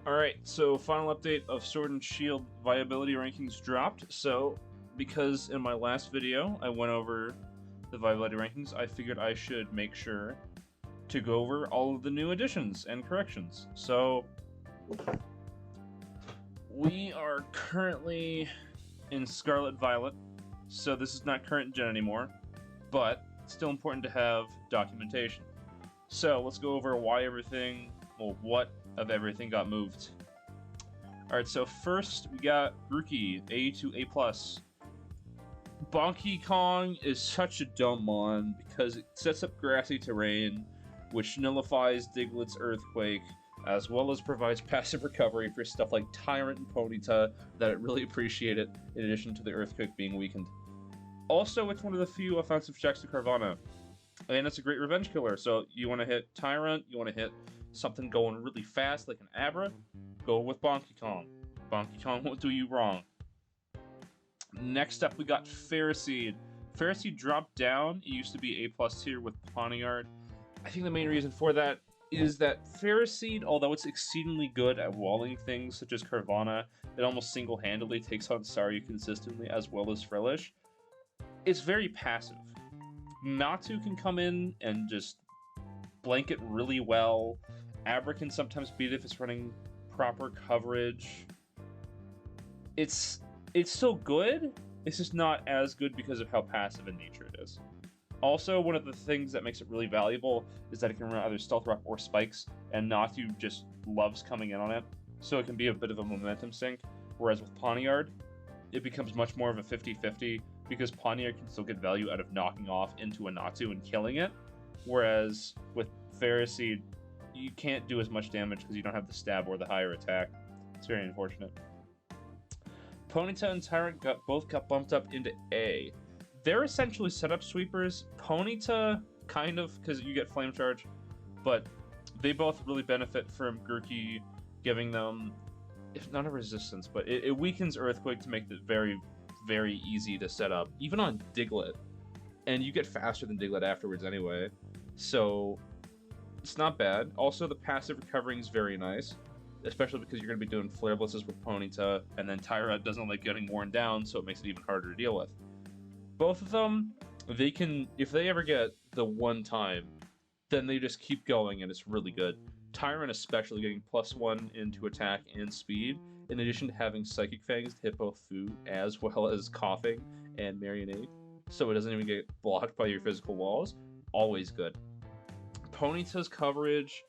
Alright, so final update of Sword and Shield viability rankings dropped. So, because in my last video I went over the viability rankings, I figured I should make sure to go over all of the new additions and corrections. So, we are currently in Scarlet Violet, so this is not current gen anymore, but it's still important to have documentation. So, let's go over why everything, well, what of everything got moved. Alright, so first we got Grookey, A to A+. Bonky Kong is such a dumb mon because it sets up grassy terrain, which nullifies Diglett's Earthquake, as well as provides passive recovery for stuff like Tyrant and Ponyta that it really appreciated, in addition to the Earthquake being weakened. Also, it's one of the few offensive checks to Carvanha, and it's a great revenge killer, so you want to hit Tyrant, you want to hit something going really fast like an Abra, go with Bonky Kong. Bonky Kong won't do you wrong. Next up, we got Ferroseed. Ferroseed dropped down. It used to be A+ tier with Pawniard. I think the main reason for that is that Ferroseed, although it's exceedingly good at walling things such as Carvanha, it almost single-handedly takes on Saryu consistently, as well as Frillish. It's very passive. Natu can come in and just blanket really well. Abra can sometimes beat it if it's running proper coverage. It's still good, it's just not as good because of how passive in nature it is. Also, one of the things that makes it really valuable is that it can run either Stealth Rock or Spikes, and Natu just loves coming in on it, so it can be a bit of a momentum sink, whereas with Pawniard, it becomes much more of a 50-50, because Pawniard can still get value out of knocking off into a Natu and killing it, whereas with Ferroseed, you can't do as much damage because you don't have the stab or the higher attack. It's very unfortunate. Ponyta and Tyrant both got bumped up into A. They're essentially setup sweepers. Ponyta, kind of, because you get Flame Charge, but they both really benefit from Grookey giving them, if not a resistance, but it weakens Earthquake to make it very, very easy to set up, even on Diglett. And you get faster than Diglett afterwards anyway, so it's not bad. Also, the passive recovering is very nice, especially because you're going to be doing Flare Blitzes with Ponyta, and then Tyrant doesn't like getting worn down, so it makes it even harder to deal with. Both of them, they can, if they ever get the one time, then they just keep going, and it's really good. Tyrant especially getting +1 into attack and speed, in addition to having Psychic Fangs to hit both Fu, as well as Coughing and Marionade, so it doesn't even get blocked by your physical walls. Always good. Ponyta's coverage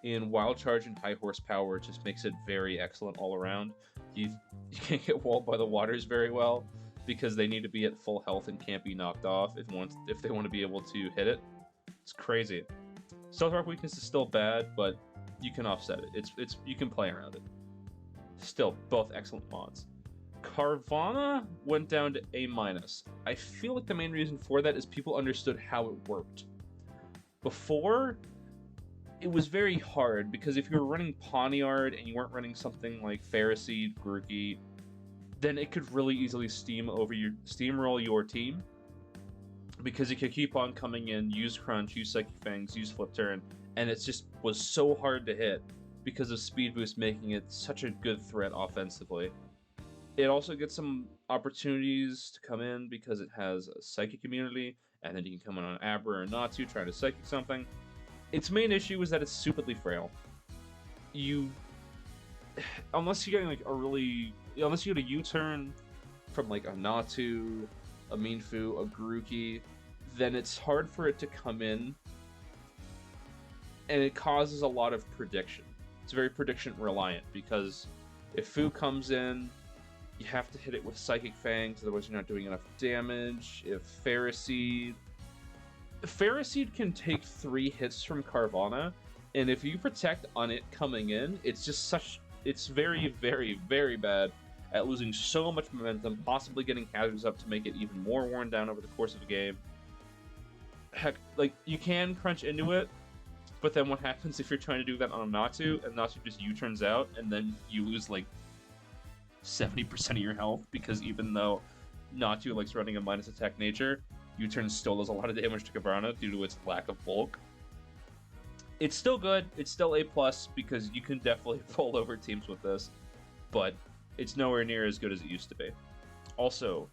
in Wild Charge and High Horsepower just makes it very excellent all around. You can't get walled by the waters very well, because they need to be at full health and can't be knocked off if they want to be able to hit it. It's crazy. Stealth Rock weakness is still bad, but you can offset it. You can play around it. Still, both excellent mods. Carvanha went down to A-. I feel like the main reason for that is people understood how it worked. Before, it was very hard, because if you were running Pawniard and you weren't running something like Ferroseed, Grookey, then it could really easily steamroll your team, because it could keep on coming in, use Crunch, use Psychic Fangs, use Flip Turn, and it just was so hard to hit because of Speed Boost making it such a good threat offensively. It also gets some opportunities to come in because it has a Psychic immunity, and then you can come in on Abra or Natu trying to Psychic something. Its main issue is that it's stupidly frail. Unless you're getting like unless you get a U-turn from like a Natu, a Minfu, a Grookey, then it's hard for it to come in, and it causes a lot of prediction. It's very prediction reliant, because if Fu comes in, you have to hit it with Psychic Fangs, otherwise you're not doing enough damage. If Ferroseed can take 3 hits from Carvanha, and if you protect on it coming in, it's very, very, very bad at losing so much momentum, possibly getting hazards up to make it even more worn down over the course of the game. Heck, like, you can crunch into it, but then what happens if you're trying to do that on a Natu, and Natu just U-turns out, and then you lose, like, 70% of your health, because even though Natu likes running a minus attack nature, U-turn still does a lot of damage to Carvanha due to its lack of bulk. It's still good. It's still A+, because you can definitely roll over teams with this, but it's nowhere near as good as it used to be. Also,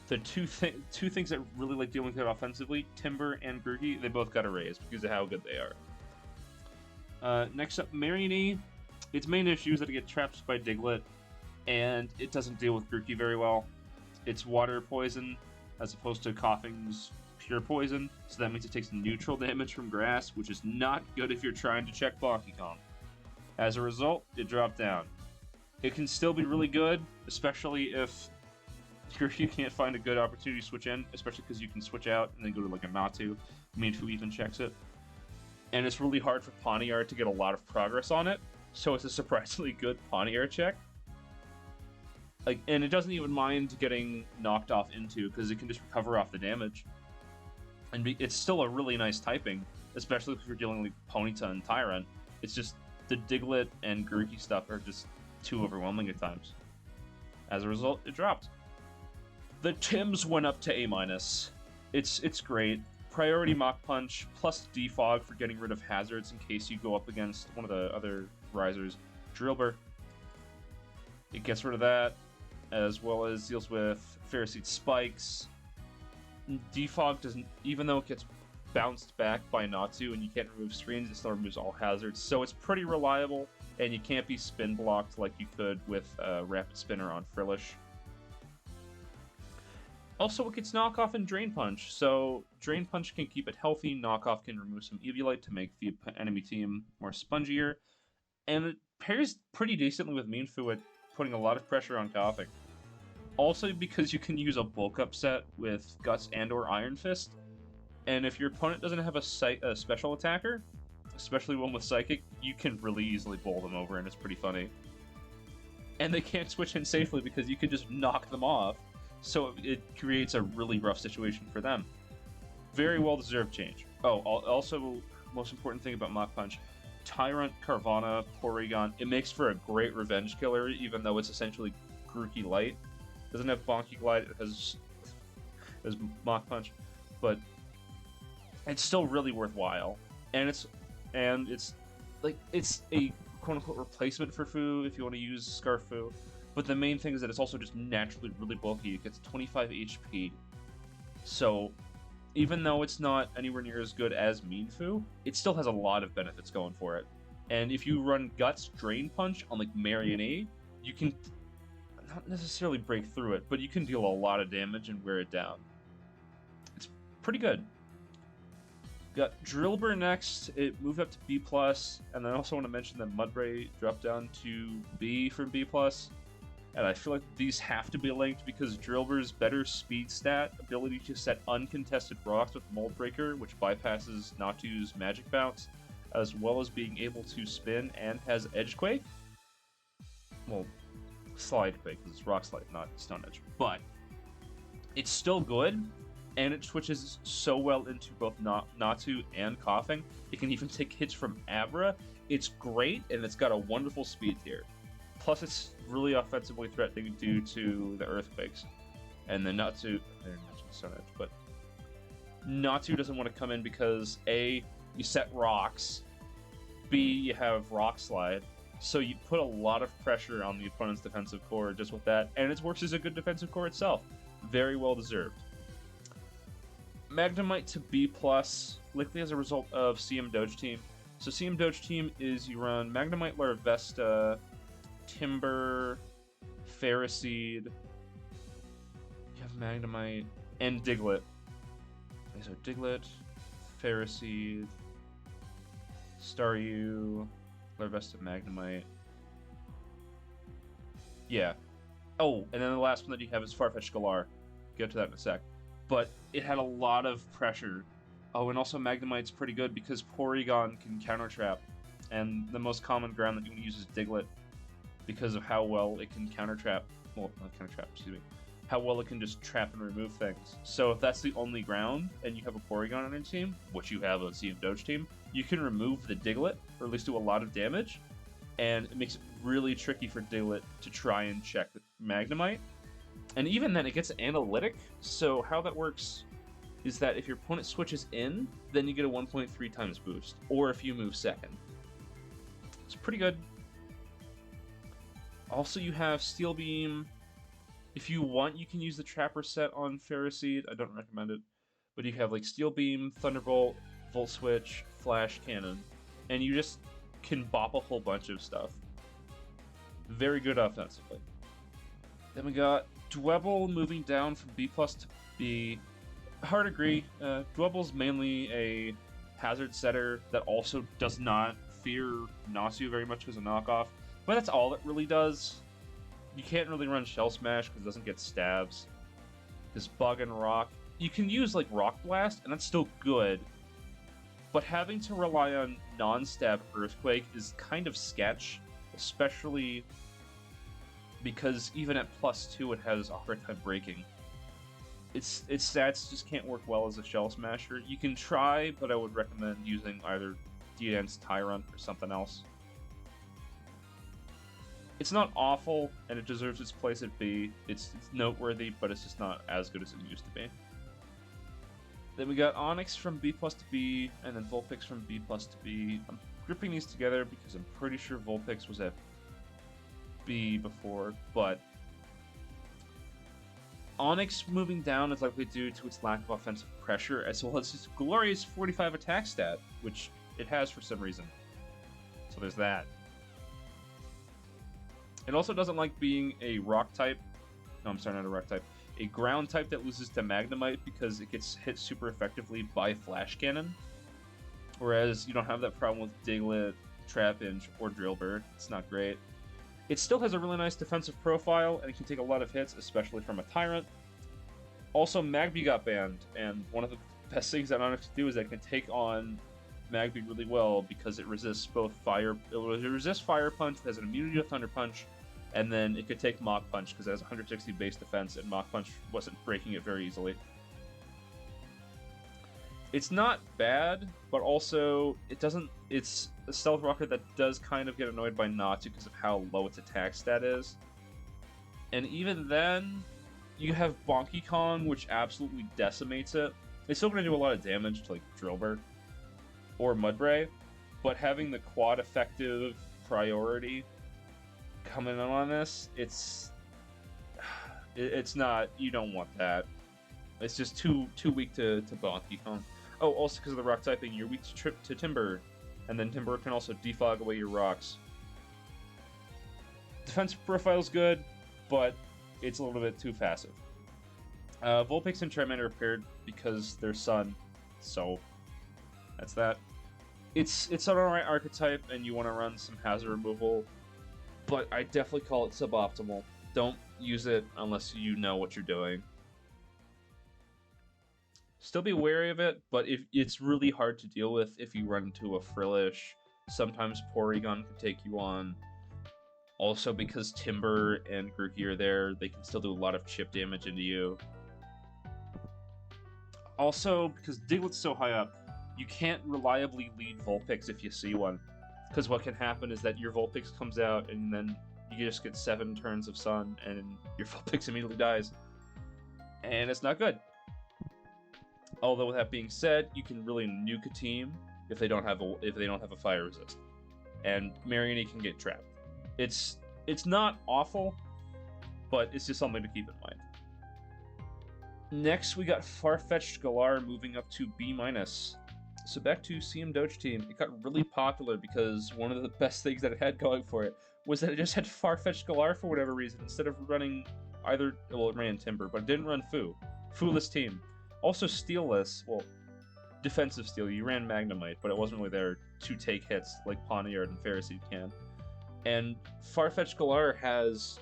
the two things that really like dealing with it offensively, Timber and Grookey, they both got a raise because of how good they are. Next up, Marionee. Its main issue is that it gets trapped by Diglett, and it doesn't deal with Grookey very well. It's water poison, as opposed to Coughing's pure poison, so that means it takes neutral damage from grass, which is not good if you're trying to check Bonky Kong. As a result, it dropped down. It can still be really good, especially if you can't find a good opportunity to switch in, especially because you can switch out and then go to like a Natu. Mienfoo even checks it. And it's really hard for Pawniard to get a lot of progress on it, so it's a surprisingly good Pawniard check. And it doesn't even mind getting knocked off into, because it can just recover off the damage. And it's still a really nice typing, especially if you're dealing with Ponyta and Tyrant. It's just the Diglett and Grookey stuff are just too overwhelming at times. As a result, it dropped. The Tims went up to A-. It's great. Priority Mach Punch, plus Defog for getting rid of hazards in case you go up against one of the other risers. Drillbur. It gets rid of that, as well as deals with Ferroseed Spikes. Defog doesn't, even though it gets bounced back by Natu and you can't remove screens, it still removes all hazards. So it's pretty reliable, and you can't be spin blocked like you could with Rapid Spinner on Frillish. Also, it gets Knockoff and Drain Punch, so Drain Punch can keep it healthy, Knockoff can remove some Eviolite to make the enemy team more spongier, and it pairs pretty decently with Mienfoo at putting a lot of pressure on Coughing. Also, because you can use a bulk up set with Guts and or Iron Fist, and if your opponent doesn't have a special attacker, especially one with Psychic, you can really easily bowl them over, and it's pretty funny. And they can't switch in safely because you can just knock them off, so it creates a really rough situation for them. Very well-deserved change. Oh, also, most important thing about Mach Punch, Tyrant, Carvanha, Porygon, it makes for a great revenge killer, even though it's essentially Grookey Light. It doesn't have Bonky Glide, it has Mach Punch, but it's still really worthwhile. And it's a quote-unquote replacement for Fu if you want to use Scarf Fu. But the main thing is that it's also just naturally really bulky. It gets 25 HP. So even though it's not anywhere near as good as Mienfoo, it still has a lot of benefits going for it. And if you run Guts Drain Punch on like Marionee, you can not necessarily break through it, but you can deal a lot of damage and wear it down. It's pretty good. Got Drillbur next. It moved up to B+, and then I also want to mention that Mudbray dropped down to B from B+. And I feel like these have to be linked because Drillbur's better speed stat, ability to set uncontested rocks with Mold Breaker, which bypasses Natu's Magic Bounce, as well as being able to spin and has Edge Quake. Well, Slide Quake, because it's Rock Slide, not Stone Edge. But it's still good, and it switches so well into both Natu and Coughing. It can even take hits from Abra. It's great, and it's got a wonderful speed tier. Plus, it's really offensively threatening due to the Earthquakes. And then Natu, they're not Stone Edge, but Natu doesn't want to come in because A, you set rocks, B, you have Rock Slide, so you put a lot of pressure on the opponent's defensive core just with that, and it works as a good defensive core itself. Very well deserved. Magnemite to B+, likely as a result of CM Doge Team. So CM Doge Team is you run Magnemite, Larvesta, Timber, Ferroseed, you have Magnemite, and Diglett. Okay, so Diglett, Ferroseed, Staryu, Larvesta, Magnemite. Yeah. Oh, and then the last one that you have is Farfetch'd Galar. Get to that in a sec. But it had a lot of pressure. Oh, and also Magnemite's pretty good because Porygon can counter trap. And the most common ground that you can use is Diglett because of how well it can counter trap. Well, not counter trap, excuse me. How well it can just trap and remove things. So if that's the only ground and you have a Porygon on your team, which you have on CM Doge Team, you can remove the Diglett, or at least do a lot of damage, and it makes it really tricky for Diglett to try and check Magnemite. And even then, it gets analytic, so how that works is that if your opponent switches in, then you get a 1.3 times boost, or if you move second. It's pretty good. Also, you have Steel Beam. If you want, you can use the Trapper set on Ferroseed. I don't recommend it. But you have like Steel Beam, Thunderbolt, Volt Switch, Flash Cannon, and you just can bop a whole bunch of stuff. Very good offensively. Then we got Dwebble moving down from B+ to B. Hard agree. Dwebble's mainly a hazard setter that also does not fear Natsu very much as a knockoff, but that's all it really does. You can't really run Shell Smash because it doesn't get stabs. This Bug and Rock. You can use like Rock Blast, and that's still good, but having to rely on non-stab Earthquake is kind of sketch, especially because even at +2 it has a hard time breaking. Its stats just can't work well as a Shell Smasher. You can try, but I would recommend using either D-Dance Tyrant or something else. It's not awful, and it deserves its place at B. It's noteworthy, but it's just not as good as it used to be. Then we got Onyx from B+ to B, and then Vulpix from B+ to B. I'm grouping these together because I'm pretty sure Vulpix was at B before, but Onyx moving down is likely due to its lack of offensive pressure, as well as its glorious 45 attack stat, which it has for some reason. So there's that. It also doesn't like being a rock type. No, I'm sorry, not a rock type. A ground type that loses to Magnemite because it gets hit super effectively by Flash Cannon. Whereas you don't have that problem with Diglett, Trapinch, or Drillbur. It's not great. It still has a really nice defensive profile, and it can take a lot of hits, especially from a Tyrant. Also, Magby got banned, and one of the best things that Onyx can do is that it can take on Magby really well because it resists both fire. It resists Fire Punch, it has an immunity to Thunder Punch, and then it could take Mach Punch because it has 160 base defense, and Mach Punch wasn't breaking it very easily. It's not bad, but also it's a stealth rocker that does kind of get annoyed by Natsu because of how low its attack stat is. And even then, you have Bonky Kong, which absolutely decimates it. It's still going to do a lot of damage to like Drillbur or Mudbray, but having the quad effective priority coming in on this, it's not, you don't want that. It's just too weak to Bonky Kong. Oh, also because of the rock typing, you're weak to Timber, and then Timber can also defog away your rocks. Defensive profile's good, but it's a little bit too passive. Vulpix and Charmander are paired because they're Sun, so that's that. It's an alright archetype, and you want to run some hazard removal, but I definitely call it suboptimal. Don't use it unless you know what you're doing. Still be wary of it, but if it's really hard to deal with if you run into a Frillish. Sometimes Porygon can take you on. Also, because Timber and Grookey are there, they can still do a lot of chip damage into you. Also, because Diglett's so high up, you can't reliably lead Vulpix if you see one. Because what can happen is that your Vulpix comes out, and then you just get 7 turns of Sun, and your Vulpix immediately dies. And it's not good. Although with that being said, you can really nuke a team if they don't have a fire resist, and Mariani can get trapped. It's not awful, but it's just something to keep in mind. Next, we got Farfetch'd Galar moving up to B-. So back to CM Doge Team. It got really popular because one of the best things that it had going for it was that it just had Farfetch'd Galar for whatever reason, instead of running either, well, it ran Timber, but it didn't run Fu. Fu-less team. Also Steelless, well, defensive Steel. You ran Magnemite, but it wasn't really there to take hits like Pawniard and Ferroseed can. And Farfetch'd Galar has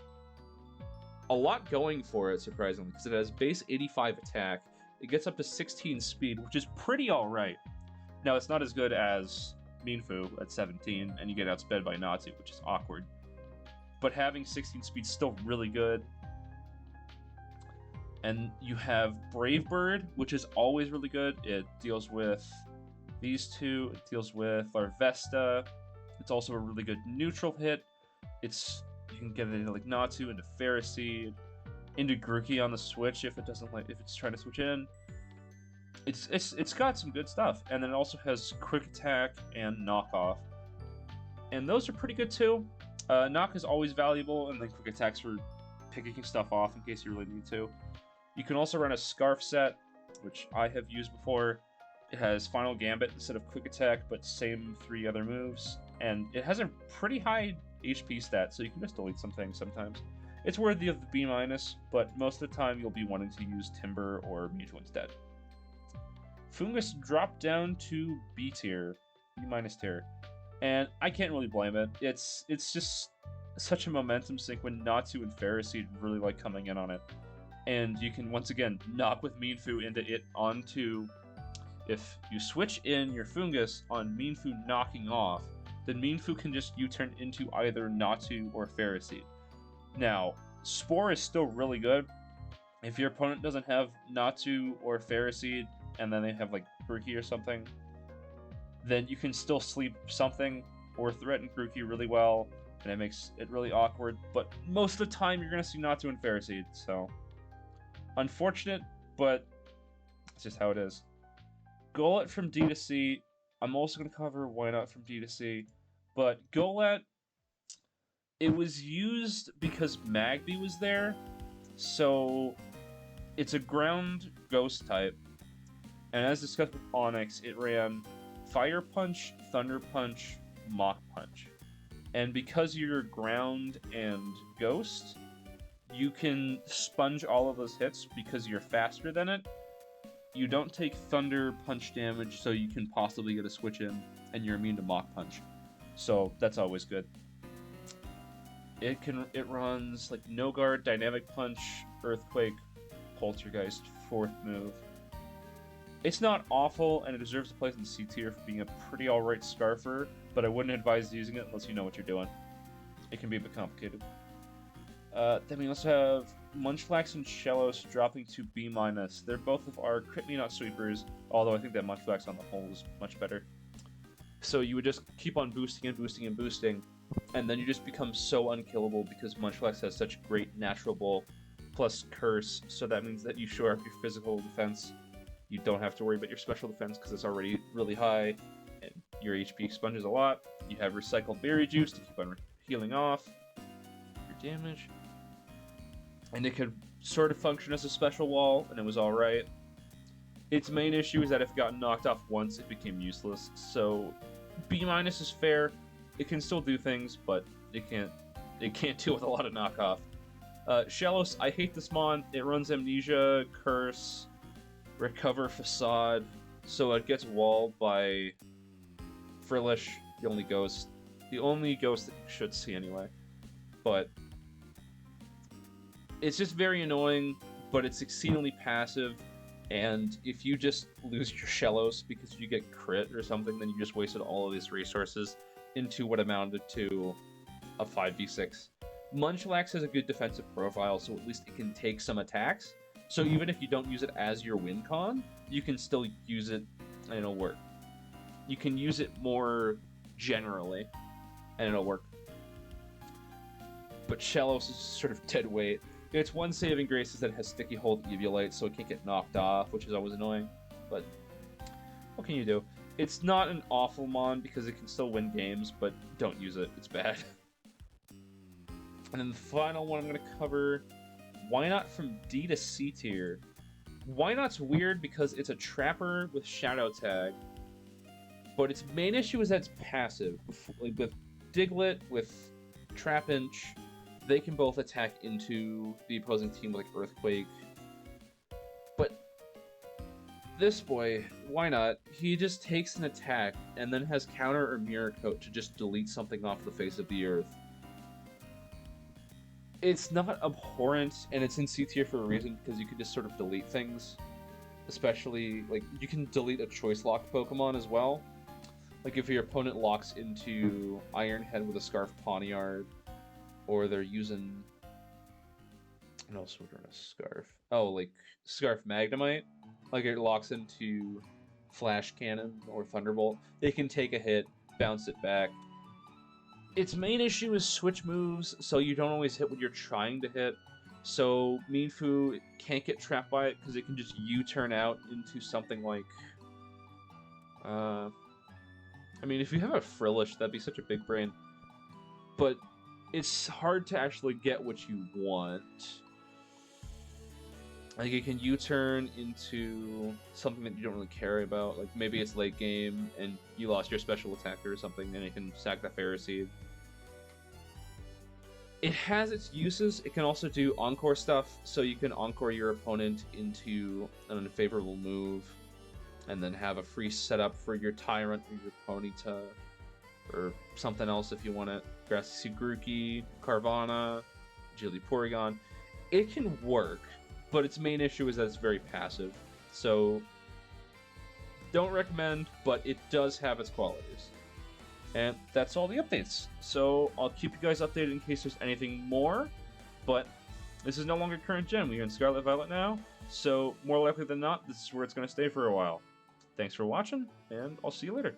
a lot going for it, surprisingly, because it has base 85 attack. It gets up to 16 speed, which is pretty alright. Now, it's not as good as Minfu at 17, and you get outsped by Natsu, which is awkward. But having 16 speed is still really good. And you have Brave Bird, which is always really good. It deals with these two. It deals with Larvesta. It's also a really good neutral hit. You can get it into like Natsu, into Ferroseed, into Grookey on the switch if it's trying to switch in. It's got some good stuff, and then it also has quick attack and knockoff, and those are pretty good too. Knock is always valuable, and then quick attacks for picking stuff off in case you really need to. You can also run a Scarf set, which I have used before. It has Final Gambit instead of quick attack, but same 3 other moves, and it has a pretty high HP stat, so you can just delete some things sometimes. It's worthy of the B-, but most of the time you'll be wanting to use Timber or Mewtwo instead. Fungus dropped down to B tier, B- tier, and I can't really blame it. It's just such a momentum sink when Natsu and Ferroseed really like coming in on it. And you can, once again, knock with Mienfoo into it onto... If you switch in your Fungus on Mienfoo knocking off, then Mienfoo can just U-turn into either Natsu or Ferroseed. Now, Spore is still really good. If your opponent doesn't have Natsu or Ferroseed, and then they have, like, Grookey or something, then you can still sleep something or threaten Grookey really well, and it makes it really awkward. But most of the time, you're going to see Natsu and Ferroseed, so... Unfortunate, but it's just how it is. Golett from D to C. I'm also going to cover Why Not from D to C. But Golett, it was used because Magby was there. So it's a ground ghost type. And as discussed with Onyx, it ran Fire Punch, Thunder Punch, Mach Punch. And because you're ground and ghost, you can sponge all of those hits because you're faster than it. You don't take Thunder Punch damage, so you can possibly get a switch in, and you're immune to Mach Punch. So that's always good. It runs like No Guard, Dynamic Punch, Earthquake, Poltergeist, 4th move. It's not awful, and it deserves a place in C tier for being a pretty alright Scarfer, but I wouldn't advise using it unless you know what you're doing. It can be a bit complicated. Then we also have Munchlax and Shellos dropping to B-. They're both of our Crit Me Not Sweepers, although I think that Munchlax on the whole is much better. So you would just keep on boosting and boosting and boosting, and then you just become so unkillable because Munchlax has such great natural bull plus curse, so that means that you shore up your physical defense. You don't have to worry about your special defense because it's already really high, and your HP sponges a lot. You have recycled berry juice to keep on healing off your damage. And it could sort of function as a special wall, and it was alright. Its main issue is that if it got knocked off once, it became useless. So B- is fair. It can still do things, but it can't deal with a lot of knockoff. Shellos, I hate this mon. It runs Amnesia, Curse, Recover, Facade, so it gets walled by Frillish, the only ghost that you should see anyway. But it's just very annoying, but it's exceedingly passive, and if you just lose your Shellos because you get crit or something, then you just wasted all of these resources into what amounted to a 5v6. Munchlax has a good defensive profile, so at least it can take some attacks. So even if you don't use it as your win con, you can still use it, and it'll work. You can use it more generally, and it'll work. But Shellos is sort of dead weight. Its one saving grace is that it has Sticky Hold Eviolite, so it can't get knocked off, which is always annoying. But what can you do? It's not an awful mon because it can still win games, but don't use it. It's bad. And then the final one I'm going to cover, Why Not from D to C tier. Why Not's weird because it's a Trapper with Shadow Tag, but its main issue is that it's passive. Like with Diglett, with Trapinch, they can both attack into the opposing team with like Earthquake. But this boy, Why Not, he just takes an attack and then has Counter or Mirror Coat to just delete something off the face of the earth. It's not abhorrent, and it's in C tier for a reason, because you can just sort of delete things. Especially, like, you can delete a Choice Lock Pokemon as well. Like, if your opponent locks into Iron Head with a Scarf Pawniard, or they're using... What else would run a Scarf? Oh, like, Scarf Magnemite? Like, it locks into Flash Cannon or Thunderbolt. They can take a hit, bounce it back. Its main issue is switch moves, so you don't always hit what you're trying to hit. So Mienfoo can't get trapped by it because it can just U-turn out into something like... I mean, if you have a Frillish, that'd be such a big brain. But it's hard to actually get what you want. Like, it can U-turn into something that you don't really care about. Like, maybe it's late game, and you lost your special attacker or something, and it can sack the Ferroseed. It has its uses. It can also do Encore stuff, so you can Encore your opponent into an unfavorable move, and then have a free setup for your Tyrant or your Ponyta, or something else if you want it. Grassy Grookey, Carvana, Jilly Porygon. It can work, but its main issue is that it's very passive. So, don't recommend, but it does have its qualities. And that's all the updates. So, I'll keep you guys updated in case there's anything more, but this is no longer current gen. We're in Scarlet Violet now, so more likely than not, this is where it's going to stay for a while. Thanks for watching, and I'll see you later.